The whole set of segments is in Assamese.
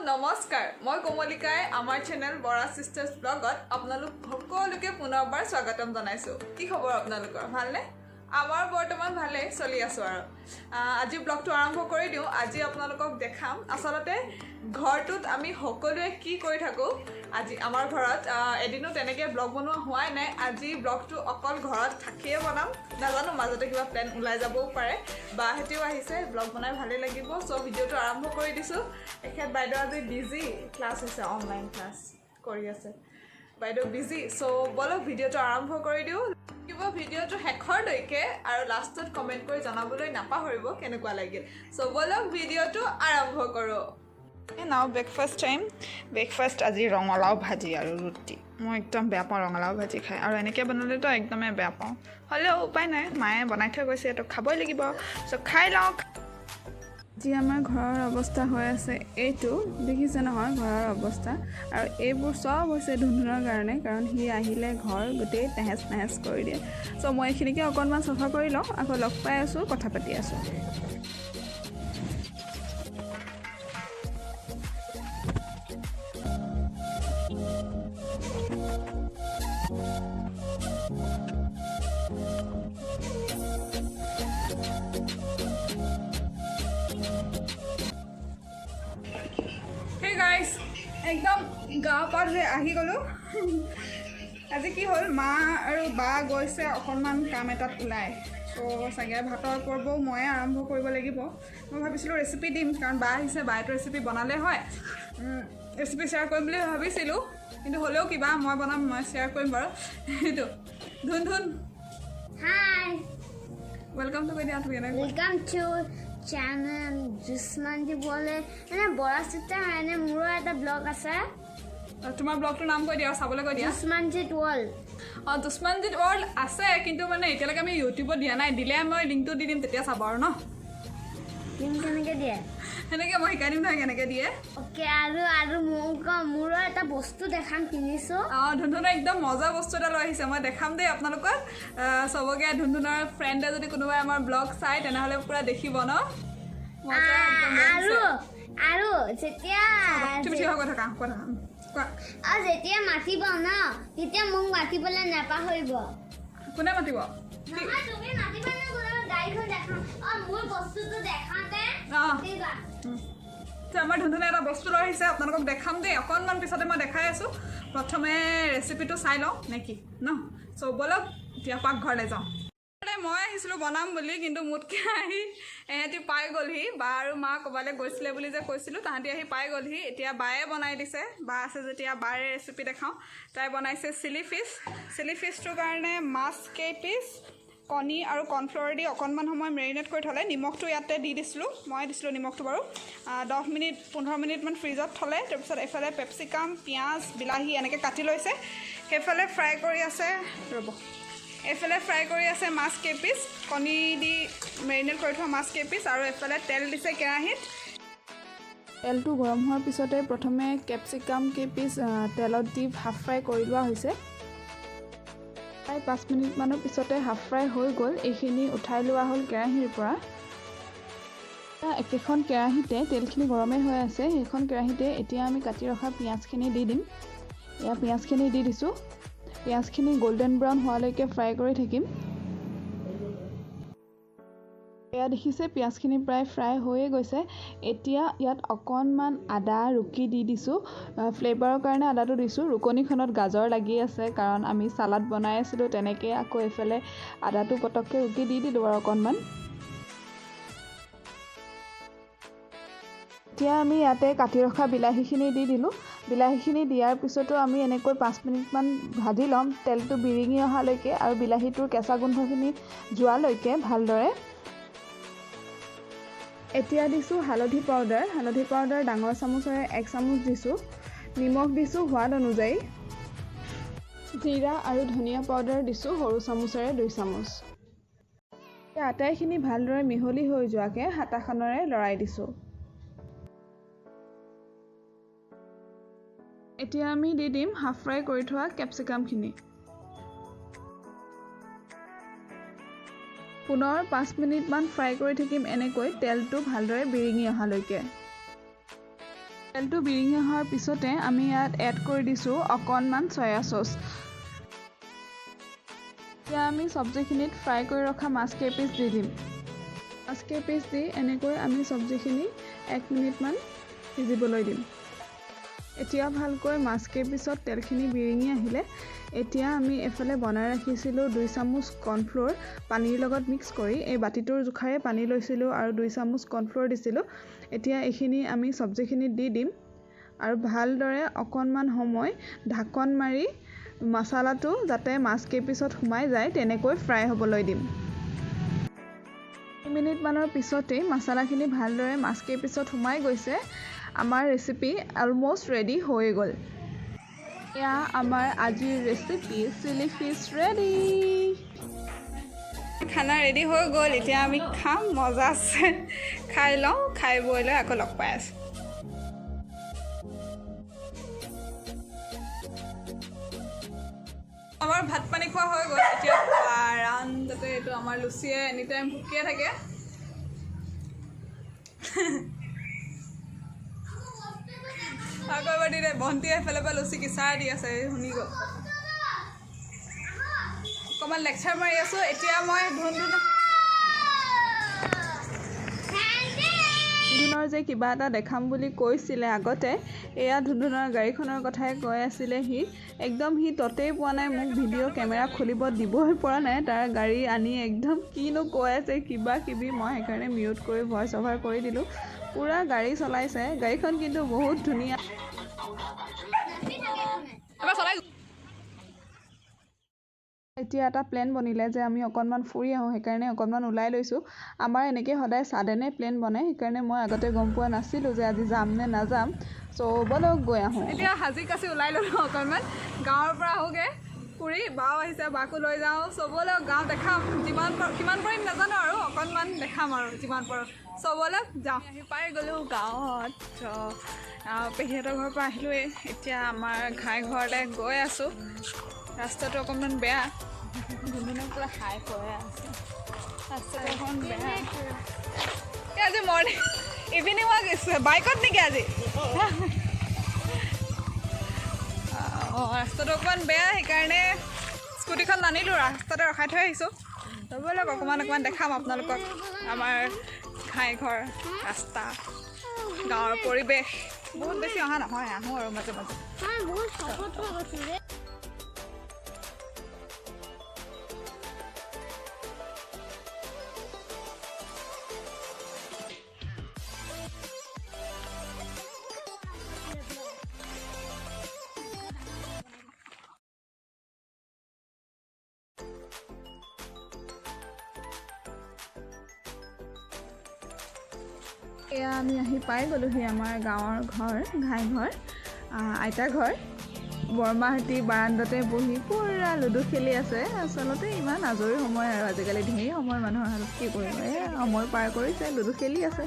নমস্কাৰ মই কমলিকাই আমাৰ চেনেল বৰা সিস্টাৰ্স ব্লগত আপোনালোক সকলোকে পুনৰবাৰ স্বাগতম জনাইছো কি খবৰ আপোনালোকৰ ভালনে আমাৰ বৰ্তমান ভালে চলি আছো আৰু আজি ব্লগটো আৰম্ভ কৰি দিও আজি আপোনালোকক দেখাম আসলতে ঘৰটোত আমি সকলোৱে কি কৰি থাকো আজি আমাৰ ঘৰত এদিনো তেনেকে ব্লগ বনোৱা হোৱাই নাই আজি ব্লগটো অকল ঘৰত থাকিয়ে বনাম নাজানো মাজতে কিবা প্ল্যান ওলাই যাবও পাৰে বা হেতিও আহিছে ব্লগ বনাই ভালে লাগিব সো ভিডিওটো আৰম্ভ কৰি দিছো এখেত বাইদেউ আজি বিজি ক্লাছ হৈছে অনলাইন ক্লাছ কৰি আছে বাইদেউ বিজি সো বলক ভিডিওটো আৰম্ভ কৰি দিও কিবা ভিডিওটো শেষৰ লৈকে আৰু লাষ্টত কমেন্ট কৰি জনাবলৈ নাপাহৰিব কেনেকুৱা লাগিল সো বলক ভিডিওটো আৰম্ভ কৰো নাও ব্ৰেকফাষ্ট টাইম ব্ৰেকফাষ্ট আজি ৰঙালাও ভাজি আৰু ৰুটি মই একদম বেয়া পাওঁ ৰঙালাও ভাজি খাই আৰু এনেকৈ বনালেতো একদমেই বেয়া পাওঁ হ'লেও উপায় নাই মায়ে বনাই থৈ গৈছে এইটো খাবই লাগিব সো খাই লওঁ যি আমাৰ ঘৰৰ অৱস্থা হৈ আছে এইটো দেখিছে নহয় ঘৰৰ অৱস্থা আৰু এইবোৰ সব হৈছে ধুনধুনৰ কাৰণে কাৰণ সি আহিলে ঘৰ গোটেই তেহেজ নেহেজ কৰি দিয়ে সো মই এইখিনিকে অকণমান চাফা কৰি লওঁ আকৌ লগ পাই আছোঁ কথা পাতি আছোঁ গাইজ একদম গাঁও পাৰ হৈ আহি গ'লোঁ আজি কি হ'ল মা আৰু বা গৈছে অকণমান কাম এটাত ওলাই ত' চাগে ভাতৰ পৰ্বও ময়ে আৰম্ভ কৰিব লাগিব মই ভাবিছিলোঁ ৰেচিপি দিম কাৰণ বা আহিছে বায়েতো ৰেচিপি বনালে হয় ৰেচিপি শ্বেয়াৰ কৰিম বুলি ভাবিছিলোঁ কিন্তু হ'লেও কিবা মই বনাম মই শ্বেয়াৰ কৰিম বাৰু সেইটো ধুন ধুন হাই ৱেলকাম টু দিয়া ৱেলকাম টু channel Jusmanji বলে এনে বৰা সিস্টাৰ এনে মোৰো এটা ব্লগ আছে তোমাৰ ব্লগটোৰ নাম কৈ দিয়া চাবলৈ কৈ দিয়া Jusmanjit World Jusmanjit World আছে কিন্তু মানে এতিয়ালৈকে আমি ইউটিউবত দিয়া নাই দিলে মই লিংকটো দি দিম তেতিয়া চাব আৰু ন লিংক কেনেকৈ দিয়ে সেনেকৈ মই শিকাই দিম নহয় কেনেকৈ দিয়ে অ'কে আৰু মোৰো এটা বস্তু দেখাম কিনিছোঁ ধুনধুনৰ একদম মজা বস্তু এটা লৈ আহিছে মই দেখাম দেই আপোনালোকক চবকে ধুনধুনৰ ফ্ৰেণ্ডে যদি কোনোবাই আমাৰ ব্লগ চাই তেনেহ'লে পুৰা দেখিব ন আৰু যেতিয়া তুমি ঠিক কথা কোৱা আৰু যেতিয়া মাতিব ন তেতিয়া মোক মাতিবলৈ নাপাহৰিব কোনে মাতিব তুমি মাতিবা ন গাড়ীখন দেখাম মোৰ বস্তুটো দেখাতে আমাৰ ধুনধুনে এটা বস্তু লৈ আহিছে আপোনালোকক দেখাম দেই অকণমান পিছতে মই দেখাই আছোঁ প্ৰথমে ৰেচিপিটো চাই লওঁ নেকি ন চ' বলক এতিয়া পাকঘৰলৈ যাওঁ মই আহিছিলোঁ বনাম বুলি কিন্তু মোতকৈ আহি এহেঁতি পাই গ'লহি বা আৰু মা ক'ৰবালৈ গৈছিলে বুলি যে কৈছিলোঁ তাহাঁতি আহি পাই গ'লহি এতিয়া বায়ে বনাই দিছে বা আছে যেতিয়া বাৰে ৰেচিপি দেখাওঁ তাই বনাইছে চিলি ফিছটোৰ কাৰণে মাছ কেইপিচ কণী আৰু কৰ্ণফ্ল'ৰ দি অকণমান সময় মেৰিনেট কৰি থ'লে নিমখটো ইয়াতে দি দিছিলোঁ মই দিছিলোঁ নিমখটো বাৰু 10 মিনিট 15 মিনিটমান ফ্ৰিজত থ'লে তাৰপিছত এফালে পেপচিকাম পিঁয়াজ বিলাহী এনেকৈ কাটি লৈছে সেইফালে ফ্ৰাই কৰি আছে এইফালে ফ্ৰাই কৰি আছে মাছ কেইপিচ কণী দি মেৰিনেট কৰি থোৱা মাছ কেইপিচ আৰু এফালে তেল দিছে কেৰাহীত তেলটো গৰম হোৱাৰ পিছতে প্ৰথমে কেপচিকাম কেইপিচ তেলত দি হাফ ফ্ৰাই কৰি লোৱা হৈছে প্ৰায় 5 মিনিটমানৰ পিছতে হাফ ফ্ৰাই হৈ গ'ল এইখিনি উঠাই লোৱা হ'ল কেৰাহীৰ পৰা একেখন কেৰাহীতে তেলখিনি গৰমেই হৈ আছে সেইখন কেৰাহীতে এতিয়া আমি কাটি ৰখা পিঁয়াজখিনি দি দিম এয়া পিঁয়াজখিনি দি দিছোঁ পিঁয়াজখিনি গোল্ডেন ব্ৰাউন হোৱালৈকে ফ্ৰাই কৰি থাকিম এয়া দেখিছে পিঁয়াজখিনি প্ৰায় ফ্ৰাই হৈয়ে গৈছে এতিয়া ইয়াত অকণমান আদা ৰুকি দি দিছোঁ ফ্লেভাৰৰ কাৰণে আদাটো দিছোঁ ৰুকনিখনত গাজৰ লাগি আছে কাৰণ আমি চালাড বনাই আছিলোঁ তেনেকৈ আকৌ এইফালে আদাটো পটককৈ ৰুকি দি দিলোঁ আৰু অকণমান এতিয়া আমি ইয়াতে কাটি ৰখা বিলাহীখিনি দি দিলোঁ বিলাহীখিনি দিয়াৰ পিছতো আমি এনেকৈ 5 মিনিটমান ভাজি ল'ম তেলটো বিৰিঙি অহালৈকে আৰু বিলাহীটোৰ কেঁচা গোন্ধখিনি যোৱালৈকে ভালদৰে এতিয়া দিছোঁ হালধি পাউডাৰ ডাঙৰ চামুচেৰে 1 চামুচ দিছোঁ নিমখ দিছোঁ সোৱাদ অনুযায়ী জিৰা আৰু ধনিয়া পাউডাৰ দিছোঁ সৰু চামুচেৰে 2 চামুচ আটাইখিনি ভালদৰে মিহলি হৈ যোৱাকৈ হাতাখনেৰে লৰাই দিছোঁ এতিয়া আমি দি দিম হাফ ফ্ৰাই কৰি থোৱা কেপচিকামখিনি পুনৰ 5 মিনিটমান ফ্ৰাই কৰি থাকিম এনেকৈ তেলটো ভালদৰে বিৰিঙি অহালৈকে তেলটো বিৰিঙি অহাৰ পিছতে আমি ইয়াত এড কৰি দিছোঁ অকণমান চয়া চচ। এতিয়া আমি চব্জিখিনিত ফ্ৰাই কৰি ৰখা মাছ কেইপিচ দি দিম। মাছ কেইপিচ দি এনেকৈ আমি চব্জিখিনি 1 মিনিটমান সিজিবলৈ দিম। এতিয়া ভালকৈ মাছ কেইপিচত তেলখিনি বিৰিঙি আহিলে এতিয়া আমি এফালে বনাই ৰাখিছিলোঁ 2 চামুচ কৰ্ণফ্ল'ৰ পানীৰ লগত মিক্স কৰি। এই বাতিটোৰ জোখাৰে পানী লৈছিলোঁ আৰু 2 চামুচ কৰ্ণফ্ল'ৰ দিছিলোঁ। এতিয়া এইখিনি আমি চব্জিখিনিত দি দিম আৰু ভালদৰে অকণমান সময় ঢাকন মাৰি মছলাটো যাতে মাছ কেইপিচত সোমাই যায় তেনেকৈ ফ্ৰাই হ'বলৈ দিম। 2 মিনিটমানৰ পিছতেই মছলাখিনি ভালদৰে মাছ কেইপিচত সোমাই গৈছে। আমাৰ ৰেচিপি অলম'ষ্ট ৰেডি হৈ গ'ল। এয়া আমাৰ আজিৰ ৰেচিপি চিলি ফিছ ৰেডি। খানা ৰেডি হৈ গ'ল, এতিয়া আমি খাম। মজা আছে, খাই লওঁ। খাই বৈ লৈ আকৌ লগ পাই আছোঁ। আমাৰ ভাত পানী খোৱা হৈ গ'ল। এতিয়া তাতে এইটো আমাৰ লুচিয়ে এনি টাইম ভুকিয়ে থাকে। আকৌ এবাৰ দি দে, ভণ্টিয়ে এফালৰ পৰা লুচি কিচাৰ দি আছে, শুনি গ'ল। অকণমান লেকচাৰ মাৰি আছোঁ। এতিয়া মই ধুনুৰ যে কিবা এটা দেখাম বুলি কৈছিলে আগতে, এয়া ধুনুনৰ গাড়ীখনৰ কথাই কৈ আছিলে সি। একদম সি ততেই পোৱা নাই, মোক ভিডিঅ' কেমেৰা খুলিব দিবই পৰা নাই। তাৰ গাড়ী আনি একদম কিনো কৈ আছে কিবা কিবি। মই সেইকাৰণে মিউট কৰি ভইচ অভাৰ কৰি দিলোঁ। পূৰা গাড়ী চলাইছে, গাড়ীখন কিন্তু বহুত ধুনীয়া। এতিয়া এটা প্লেন বনিলে যে আমি অকণমান ফুৰি আহোঁ, সেইকাৰণে অকণমান ওলাই লৈছোঁ। আমাৰ এনেকৈ সদায় ছাডেনে প্লেন বনে, সেইকাৰণে মই আগতে গম পোৱা নাছিলোঁ যে আজি যাম নে নাযাম। চ' বলক গৈ আহোঁ। এতিয়া সাজি কাচি ওলাই ল'লোঁ অকণমান, গাঁৱৰ পৰা আহোঁগৈ ফুৰি। বাও আহিছে, বাকো লৈ যাওঁ। চবলৈ গাঁও দেখাম, কিমান পাৰিম নাজানো আৰু অকণমান দেখাম আৰু যিমান পাৰোঁ। চবলৈ যাওঁ। আহি পাই গ'লোঁ গাঁৱত। পেহীহঁতৰ ঘৰৰ পৰা আহিলোঁৱেই। এতিয়া আমাৰ ঘাই ঘৰলৈ গৈ আছোঁ। ৰাস্তাটো অকণমান বেয়া, ধুনুনক পুৰা হাই কৰে আছে। ৰাস্তাটো অকণমান বেয়া। আজি মৰ্ণিং ইভিনিং ৱাক বাইকত নেকি আজি? ৰাস্তাটো অকণমান বেয়া, সেইকাৰণে স্কুটিখন নানিলোঁ, ৰাস্তাতে ৰখাই থৈ আহিছোঁ। ৰ'বলক অকণমান দেখাম আপোনালোকক আমাৰ ঘাই ঘৰ, ৰাস্তা, গাঁৱৰ পৰিৱেশ। বহুত বেছি অহা নহয়, আহোঁ আৰু মাজে মাজে। এয়া আমি আহি পাই গ'লোহি আমাৰ গাঁৱৰ ঘৰ, ঘাই ঘৰ, আইতাৰ ঘৰ। বৰমাহঁতি বাৰাণ্ডাতে বহি পূৰা লুডু খেলি আছে। আচলতে ইমান আজৰি সময় আৰু আজিকালি ঢেৰ সময় মানুহৰ হাতত, কি কৰিব, সময় পাৰ কৰিছে, লুডু খেলি আছে।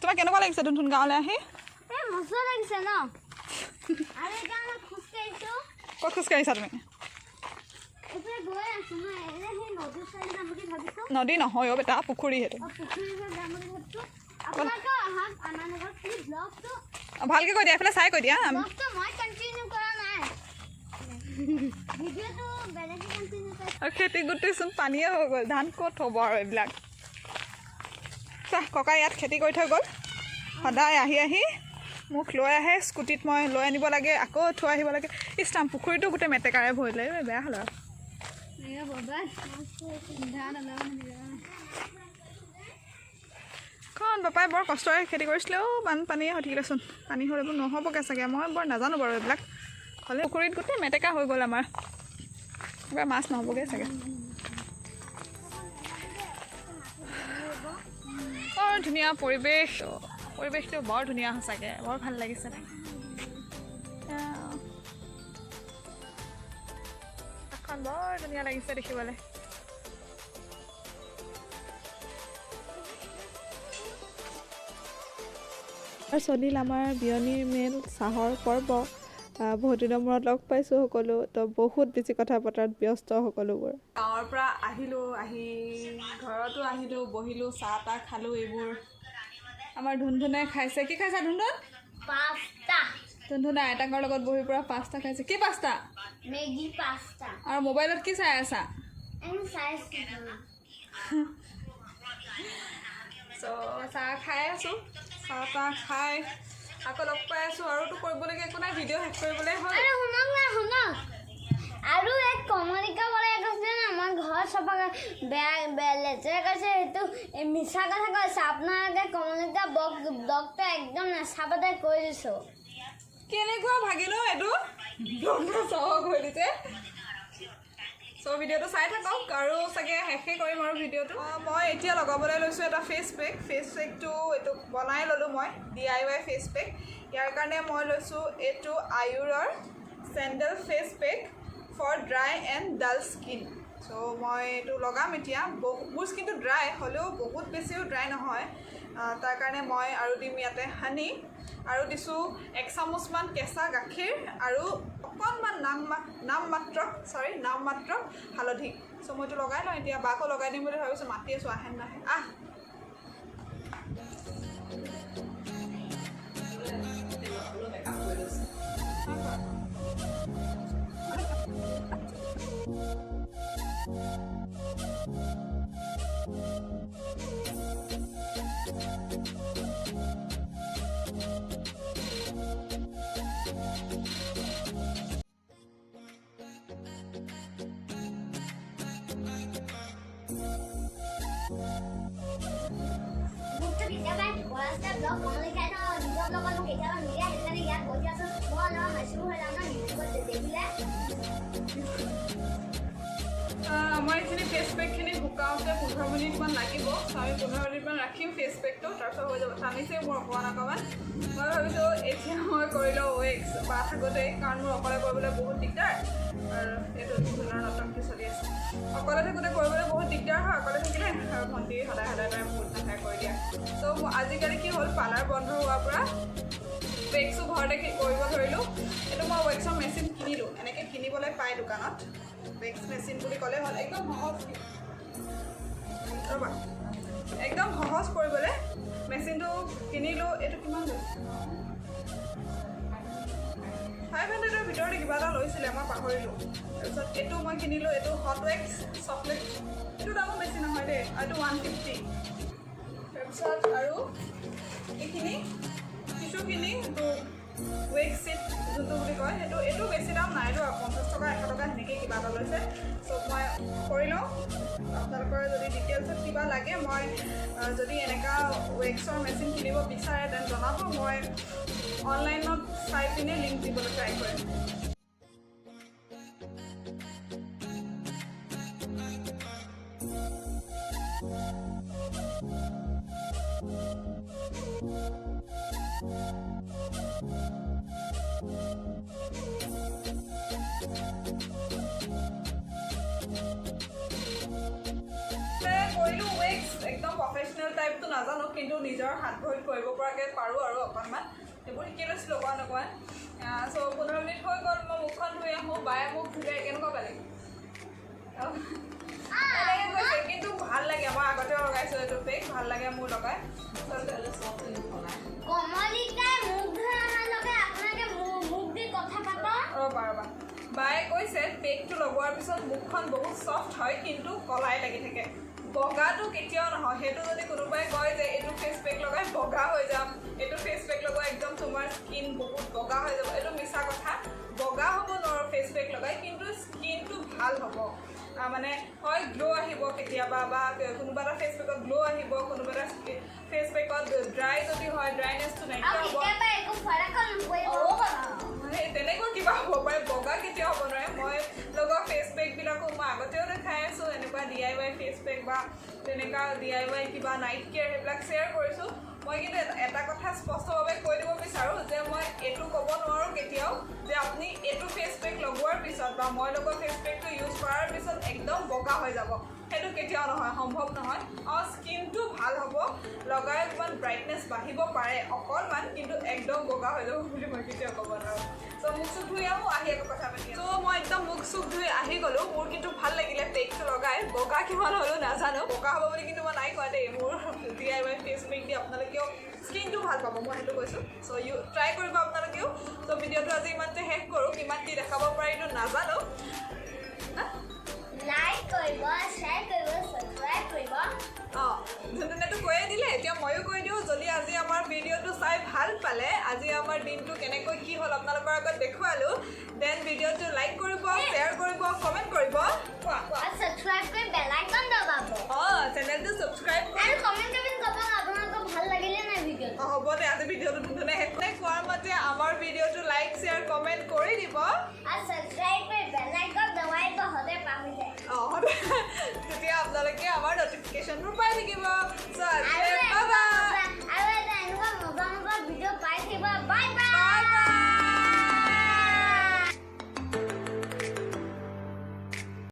তোমাৰ কেনেকুৱা লাগিছে ধুন গাঁৱলৈ আহি? মজা লাগিছে ন? ক'ত খোজকাঢ়িছা তুমি? নদী নহয় অ' বেটা, পুখুৰী সেইটো। ভালকৈ কৈ দিয়া, এইফালে চাই কৈ দিয়া। খেতি গোটেইচোন পানীয়ে হৈ গ'ল, ধান ক'ত হ'ব আৰু এইবিলাক। ককাই ইয়াত খেতি কৰি থৈ গ'ল। সদায় আহি আহি মোক লৈ আহে, স্কুটিত মই লৈ আনিব লাগে, আকৌ থৈ আহিব লাগে। ইষ্টাম পুখুৰীটো গোটেই মেটেকাৰে ভৰিলে, বেয়া হ'ল আৰু। কাৰণ পাপাই বৰ কষ্টৰে খেতি কৰিছিলে। বানপানীয়ে হৈ থাকিলেচোন, পানী হ'লে এইবোৰ নহ'বগৈ চাগে, মই বৰ নাজানো বাৰু এইবিলাক। হ'লে পুখুৰীত গোটেই মেটেকা হৈ গ'ল আমাৰ, এইবাৰ মাছ নহ'বগৈ চাগে। বৰ ধুনীয়া পৰিৱেশ, পৰিৱেশটো বৰ ধুনীয়া সঁচাকৈ, বৰ ভাল লাগিছে। এখন বৰ ধুনীয়া লাগিছে দেখিবলৈ। চলিল আমাৰ বিয়নীৰ মেল চাহৰ পৰ্ব। বহুত দিনৰ মূৰত লগ পাইছোঁ সকলো তো বহুত বেছি কথা পতাত ব্যস্ত সকলোবোৰ গাঁৱৰ পৰা আহিলোঁ আহি ঘৰতো আহিলোঁ বহিলোঁ চাহ তাহ খালোঁ এইবোৰ আমাৰ ধুনধুনে খাইছে কি খাইছা ধুনধুন পাস্তা ধুনধুনে আইতাকৰ লগত বহি পৰা পাস্তা খাইছে কি পাস্তা মেগী পাস্তা আৰু মোবাইলত কি চাই আছা আমি চাইছিলোঁ চ' চাহ খাই আছোঁ চাহ তাহ খাই আকৌ লগ পাই আছোঁ আৰুতো কৰিবলগীয়া একো নাই ভিডিঅ' শেষ কৰিবলৈ হ'ল আৰে শুনক না শুনক আৰু এক কমলিকা বলে কৈছে না আমাৰ ঘৰ চফা বেয়া লেতেৰা কৈছে সেইটো মিছা কথা কৈছে আপোনালোকে কমলিকা ব্লগটো একদম নাচাবতে কৈ দিছোঁ কেনেকুৱা ভাগিনো এইটো চাব কৰি দিছে চ' ভিডিঅ'টো চাই থাকক আৰু চাগে শেষে কৰিম আৰু ভিডিঅ'টো মই এতিয়া লগাবলৈ লৈছোঁ এটা ফেচ পেকটো এইটো বনাই ল'লোঁ মই DIY ফেচ পেক ইয়াৰ কাৰণে মই লৈছোঁ এইটো আয়ুৰৰ sandal face pack for dry and dull skin so' মই এইটো লগাম এতিয়া মোৰ স্কিনটো ড্ৰাই হ'লেও বহুত বেছিও ড্ৰাই নহয় তাৰ কাৰণে মই আৰু দিম ইয়াতে হানি আৰু দিছোঁ 1 চামুচমান কেঁচা গাখীৰ আৰু অকণমান নামমাত্ৰ হালধি চ' মই এইটো লগাই লওঁ এতিয়া বাকো লগাই দিম বুলি ভাবিছোঁ মাতি আছোঁ আহে নাহে কেতিয়াবা বৰাস্তা ব্লগ কমলিকাই নিজৰ ব্লগত মোক কেতিয়াবা মিডিয়া সেইকাৰণে ইয়াত বহি আছোঁ মই অলপ মাছবোৰ হৈ যাম ন ইউটিউবত দেখিলে আমাৰ এইখিনি ফেচ পেকখিনি শুকাওঁতে 15 মিনিটমান লাগিব আমি 15 মিনিটমান ৰাখিম ফেচ পেকটো তাৰপিছত হৈ যাব টানিছে মোৰ অকণমান মই ভাবিছোঁ এতিয়া মই কৰি লওঁ ৱেক্স বা থাকোঁতে কাৰণ মোৰ অকলে কৰিবলৈ বহুত দিগদাৰ আৰু এইটো ধুনৰ নতংকি চলি আছে অকলে থাকোঁতে কৰিবলৈ বহুত দিগদাৰ হয় অকলে থাকিলে আৰু ভণ্টি সদায় তাই বহুত নাখায় কৰি দিয়া চ' আজিকালি কি হ'ল পাৰ্লাৰ বন্ধ হোৱাৰ পৰা ৱেক্সো ঘৰতে কৰিব ধৰিলোঁ এইটো মই ৱেক্সৰ মেচিন কিনিলোঁ এনেকৈ কিনিবলৈ পায় দোকানত ৱেক্স মেচিন বুলি ক'লে হ'ল একদম সহজ ৰ'বা একদম সহজ কৰিবলৈ মেচিনটো কিনিলোঁ এইটো কিমান লৈছে 500ৰ ভিতৰতে কিবা এটা লৈছিলে মই পাহৰিলোঁ তাৰপিছত এইটো মই কিনিলোঁ এইটো হট ৱেক্স চকলেট এইটো দামো বেছি নহয় দেই এইটো 150 তাৰপিছত আৰু এইখিনি কিছুখিনি এইটো ৱেক্স চিট যোনটো বুলি কয় সেইটো এইটো বেছি দাম নাই এইটো 50 টকা 100 টকা সেনেকৈ কিবা এটা লৈছে চ' মই কৰি লওঁ আপোনালোকৰ যদি ডিটেইলছত কিবা লাগে মই যদি এনেকুৱা ৱেক্সৰ মেচিন কিনিব বিচাৰে তেন জনাব মই অনলাইনত চাই পিনে লিংক দিবলৈ ট্ৰাই কৰিম কৰিলোঁ ৱেক্স একদম প্ৰফেচনেল টাইপটো নাজানো কিন্তু নিজৰ হাত ভৰিত কৰিব পৰাকৈ পাৰোঁ আৰু অকণমান সেইবোৰ শিকি লৈছিলোঁ অকণমান চ' 15 মিনিট হৈ গ'ল মই মুখখন ধুই আহোঁ বায়ে মোক ধুই কেনেকুৱা পালে এনেকৈ কৈছে কিন্তু ভাল লাগে মই আগতেও লগাইছোঁ এইটো পেক ভাল লাগে মোৰ লগাই ৰ'বা বায়ে কৈছে পেকটো লগোৱাৰ পিছত মুখখন বহুত ছফ্ট হয় কিন্তু কলাই লাগি থাকে বগাটো কেতিয়াও নহয় সেইটো যদি কোনোবাই কয় যে এইটো ফেচ পেক লগাই বগা হৈ যাম এইটো ফেচ পেক লগাই একদম তোমাৰ স্কিন বহুত বগা হৈ যাব এইটো মিছা কথা বগা হ'ব নোৱাৰো ফেচ পেক লগাই কিন্তু স্কিনটো ভাল হ'ব মানে হয় গ্লো আহিব কেতিয়াবা বা কোনোবা এটা ফেচ পেকত গ্লো আহিব কোনোবা এটা ফেচ পেকত ড্ৰাই যদি হয় ড্ৰাইনেছটো নাইকিয়া হ'ব তেনেকুৱা কিবা হ'ব পাৰে বগা কেতিয়াও হ'ব নোৱাৰে মই লগোৱা ফেচ পেকবিলাকো মই আগতেও দেখাই আছোঁ এনেকুৱা DIY ফেচ পেক বা তেনেকুৱা DIY কিবা নাইট কেয়াৰ সেইবিলাক শ্বেয়াৰ কৰিছোঁ মই কিন্তু এটা কথা স্পষ্টভাৱে কৈ দিব বিচাৰোঁ যে মই এইটো ক'ব নোৱাৰোঁ কেতিয়াও যে আপুনি এইটো ফেচ পেক লগোৱাৰ পিছত বা মই লগোৱা ফেচ পেকটো ইউজ কৰাৰ পিছত একদম বগা হৈ যাব সেইটো কেতিয়াও নহয় সম্ভৱ নহয় স্কিনটো ভাল হ'ব লগাই অকণমান ব্ৰাইটনেছ বাঢ়িব পাৰে অকণমান, কিন্তু একদম বগা হৈ যাব বুলি মই কেতিয়াও ক'ব নোৱাৰোঁ। চ' মুখ চুখ ধুই আহোঁ, আহি আকৌ কথা পাতি। চ' মই একদম মুখ চুখ ধুই আহি গ'লোঁ। মোৰ কিন্তু ভাল লাগিলে পেকটো লগাই। বগা কিমান হ'লেও নাজানো, বগা হ'ব বুলি কিন্তু মই নাই কোৱা দেই। মোৰ DIY ফেচ পেক দি আপোনালোকেও স্কিনটো ভাল পাব, মই সেইটো কৈছোঁ। চ' ট্ৰাই কৰিব আপোনালোকেও। চ' ভিডিঅ'টো আজি ইমানতে শেষ কৰোঁ। কিমান কি দেখাব পাৰিতো নাজানো। লাইক কৰিব, শ্বেয়াৰ কৰিব, ছাবস্ক্ৰাইব কৰিব। যোনটো কৈয়ে দিলে, এতিয়া ময়ো কৈ দিওঁ, যদি আজি আমাৰ ভিডিঅ'টো চাই ভাল পালে, আজি আমাৰ দিনটো কেনেকৈ কি হ'ল আপোনালোকৰ আগত দেখুৱালোঁ, দেন ভিডিঅ'টো লাইক কৰিব, শ্বেয়াৰ কৰিব, কমেণ্ট কৰিব। আৰু ছাবস্ক্ৰাইব কৰি বেল আইকন দবাব। চেনেলটো ছাবস্ক্ৰাইব আৰু কমেণ্ট ক'ব আপোনালোকৰ ভাল লাগিলে নাই ভিডিঅ'টো। হ'ব দে, আজি ভিডিঅ'টো ধুনীয়া শেষ কোৱাৰ মতে আমাৰ ভিডিঅ'টো লাইক শ্বেয়াৰ কমেণ্ট কৰি দিব। আৰু ছাবস্ক্ৰাইব কৰি বেল আইকন দবাই সদায় পাহৰি যায়। তেতিয়া আপোনালোকে আমাৰ নটিফিকেশ্যনবোৰ পাই থাকিব। চ' আৰু